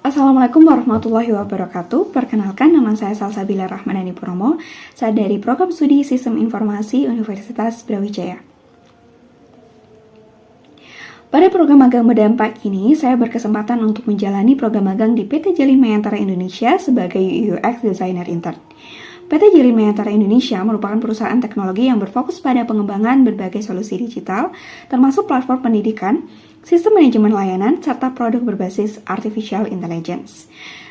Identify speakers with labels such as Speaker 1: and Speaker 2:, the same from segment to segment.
Speaker 1: Assalamualaikum warahmatullahi wabarakatuh. Perkenalkan, nama saya Salsabila Rahmanani Purnomo. Saya dari Program Studi Sistem Informasi Universitas Brawijaya. Pada program magang berdampak ini, saya berkesempatan untuk menjalani program magang di PT Jalin Mayantara Indonesia sebagai UX Designer Intern. PT Jalin Mayantara Indonesia merupakan perusahaan teknologi yang berfokus pada pengembangan berbagai solusi digital, termasuk platform pendidikan, sistem manajemen layanan, serta produk berbasis Artificial Intelligence.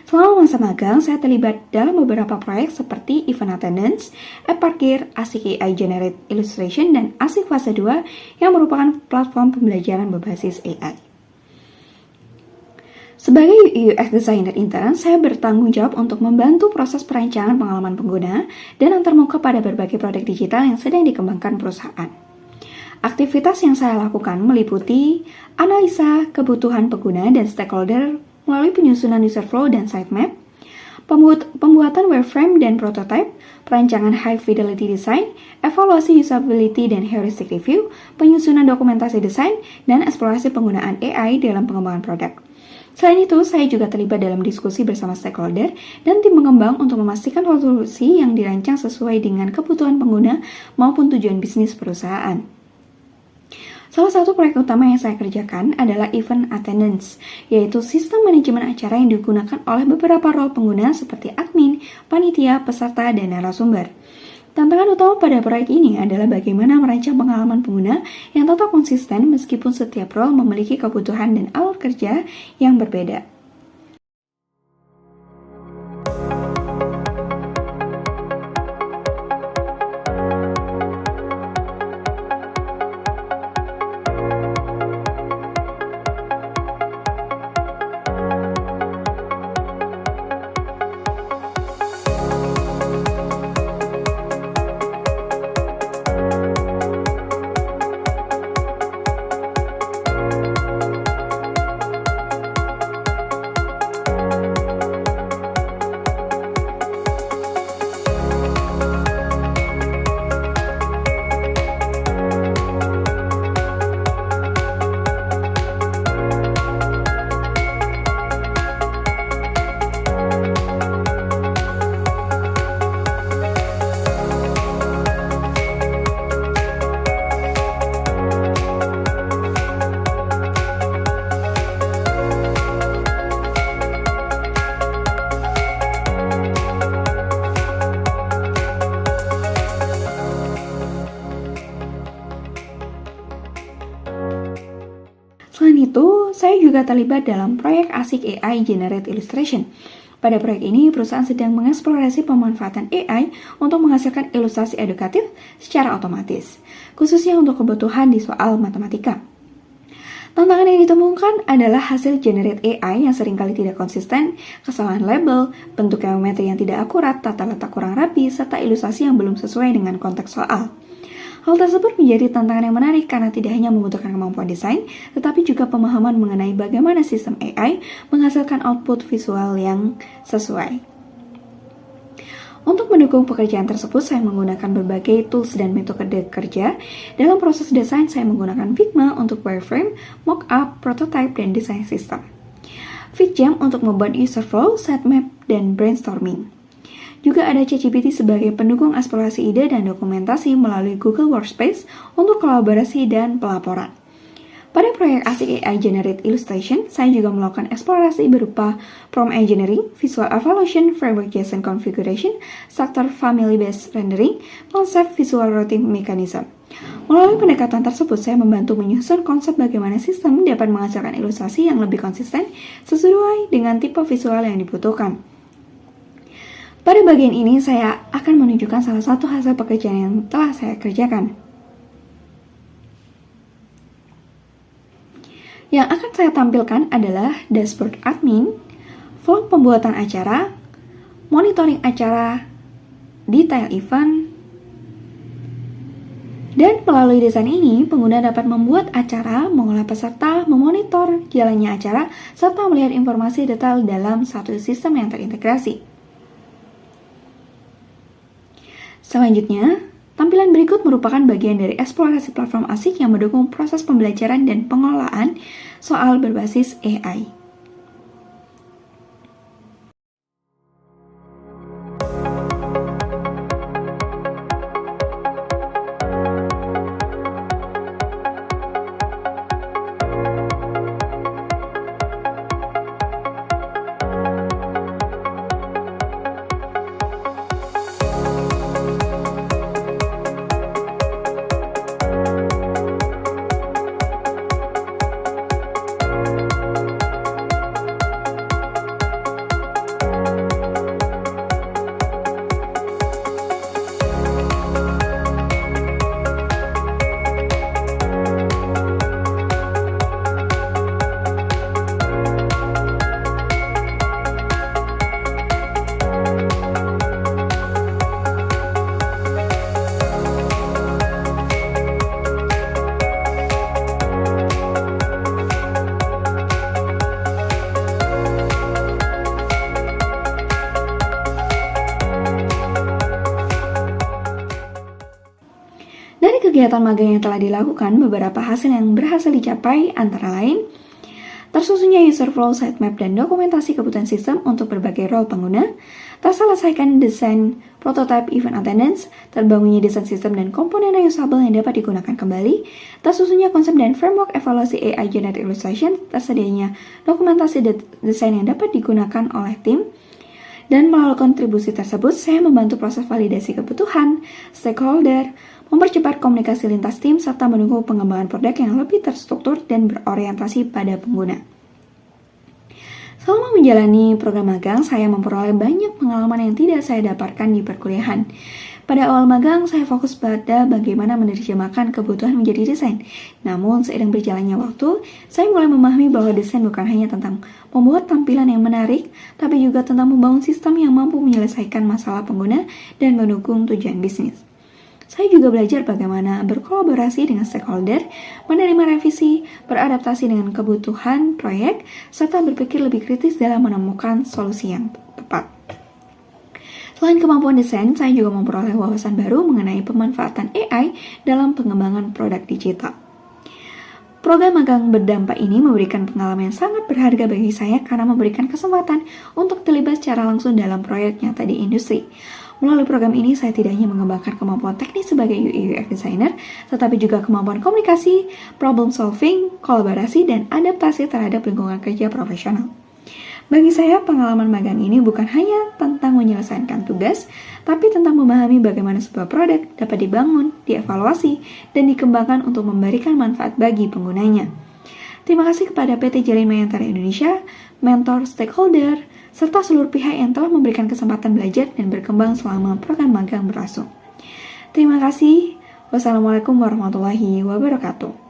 Speaker 1: Selama masa magang, saya terlibat dalam beberapa proyek seperti Event Attendance, App Parkir, ASIC AI Generate Illustration, dan ASIC Fase 2 yang merupakan platform pembelajaran berbasis AI. Sebagai UX Designer Intern, saya bertanggung jawab untuk membantu proses perancangan pengalaman pengguna dan antarmuka pada berbagai produk digital yang sedang dikembangkan perusahaan. Aktivitas yang saya lakukan meliputi analisa kebutuhan pengguna dan stakeholder melalui penyusunan user flow dan sitemap, pembuatan wireframe dan prototype, perancangan high fidelity design, evaluasi usability dan heuristic review, penyusunan dokumentasi desain, dan eksplorasi penggunaan AI dalam pengembangan produk. Selain itu, saya juga terlibat dalam diskusi bersama stakeholder dan tim pengembang untuk memastikan solusi yang dirancang sesuai dengan kebutuhan pengguna maupun tujuan bisnis perusahaan. Salah satu proyek utama yang saya kerjakan adalah Event Attendance, yaitu sistem manajemen acara yang digunakan oleh beberapa role pengguna seperti admin, panitia, peserta, dan narasumber. Tantangan utama pada proyek ini adalah bagaimana merancang pengalaman pengguna yang tetap konsisten meskipun setiap role memiliki kebutuhan dan alur kerja yang berbeda. Selain itu, saya juga terlibat dalam proyek ASIC AI Generate Illustration. Pada proyek ini, perusahaan sedang mengeksplorasi pemanfaatan AI untuk menghasilkan ilustrasi edukatif secara otomatis, khususnya untuk kebutuhan di soal matematika. Tantangan yang ditemukan adalah hasil generate AI yang seringkali tidak konsisten, kesalahan label, bentuk geometri yang tidak akurat, tata letak kurang rapi, serta ilustrasi yang belum sesuai dengan konteks soal. Hal tersebut menjadi tantangan yang menarik karena tidak hanya membutuhkan kemampuan desain, tetapi juga pemahaman mengenai bagaimana sistem AI menghasilkan output visual yang sesuai. Untuk mendukung pekerjaan tersebut, saya menggunakan berbagai tools dan metode kerja. Dalam proses desain, saya menggunakan Figma untuk wireframe, mockup, prototype, dan desain sistem. FigJam untuk membuat user flow, sitemap, dan brainstorming. Juga ada ChatGPT sebagai pendukung eksplorasi ide dan dokumentasi melalui Google Workspace untuk kolaborasi dan pelaporan. Pada proyek ASIC AI Generate Illustration, saya juga melakukan eksplorasi berupa prompt engineering, visual evaluation, framework JSON configuration, structure family-based rendering, konsep visual routing mechanism. Melalui pendekatan tersebut, saya membantu menyusun konsep bagaimana sistem dapat menghasilkan ilustrasi yang lebih konsisten sesuai dengan tipe visual yang dibutuhkan. Pada bagian ini, saya akan menunjukkan salah satu hasil pekerjaan yang telah saya kerjakan. Yang akan saya tampilkan adalah dashboard admin, flow pembuatan acara, monitoring acara, detail event, dan melalui desain ini, pengguna dapat membuat acara, mengolah peserta, memonitor jalannya acara, serta melihat informasi detail dalam satu sistem yang terintegrasi. Selanjutnya, tampilan berikut merupakan bagian dari eksplorasi platform ASIC yang mendukung proses pembelajaran dan pengolahan soal berbasis AI. kegiatan magang yang telah dilakukan, beberapa hasil yang berhasil dicapai antara lain tersusunnya user flow, sitemap, dan dokumentasi kebutuhan sistem untuk berbagai role pengguna, terselesaikan desain prototype event attendance, terbangunnya desain sistem dan komponen reusable yang dapat digunakan kembali, tersusunnya konsep dan framework evaluasi AI Generated Illustration, tersedianya dokumentasi desain yang dapat digunakan oleh tim, dan melalui kontribusi tersebut, saya membantu proses validasi kebutuhan, stakeholder, mempercepat komunikasi lintas tim, serta mendukung pengembangan produk yang lebih terstruktur dan berorientasi pada pengguna. Selama menjalani program magang, saya memperoleh banyak pengalaman yang tidak saya dapatkan di perkuliahan. Pada awal magang, saya fokus pada bagaimana menerjemahkan kebutuhan menjadi desain. Namun, seiring berjalannya waktu, saya mulai memahami bahwa desain bukan hanya tentang membuat tampilan yang menarik, tapi juga tentang membangun sistem yang mampu menyelesaikan masalah pengguna dan mendukung tujuan bisnis. Saya juga belajar bagaimana berkolaborasi dengan stakeholder, menerima revisi, beradaptasi dengan kebutuhan proyek, serta berpikir lebih kritis dalam menemukan solusi yang tepat. Selain kemampuan desain, saya juga memperoleh wawasan baru mengenai pemanfaatan AI dalam pengembangan produk digital. Program magang berdampak ini memberikan pengalaman yang sangat berharga bagi saya karena memberikan kesempatan untuk terlibat secara langsung dalam proyek nyata di industri. Melalui program ini, saya tidak hanya mengembangkan kemampuan teknis sebagai UI/UX designer, tetapi juga kemampuan komunikasi, problem solving, kolaborasi, dan adaptasi terhadap lingkungan kerja profesional. Bagi saya, pengalaman magang ini bukan hanya tentang menyelesaikan tugas, tapi tentang memahami bagaimana sebuah produk dapat dibangun, dievaluasi, dan dikembangkan untuk memberikan manfaat bagi penggunanya. Terima kasih kepada PT Jalin Mayantara Indonesia, mentor, stakeholder, serta seluruh pihak yang telah memberikan kesempatan belajar dan berkembang selama program magang berlangsung. Terima kasih. Wassalamualaikum warahmatullahi wabarakatuh.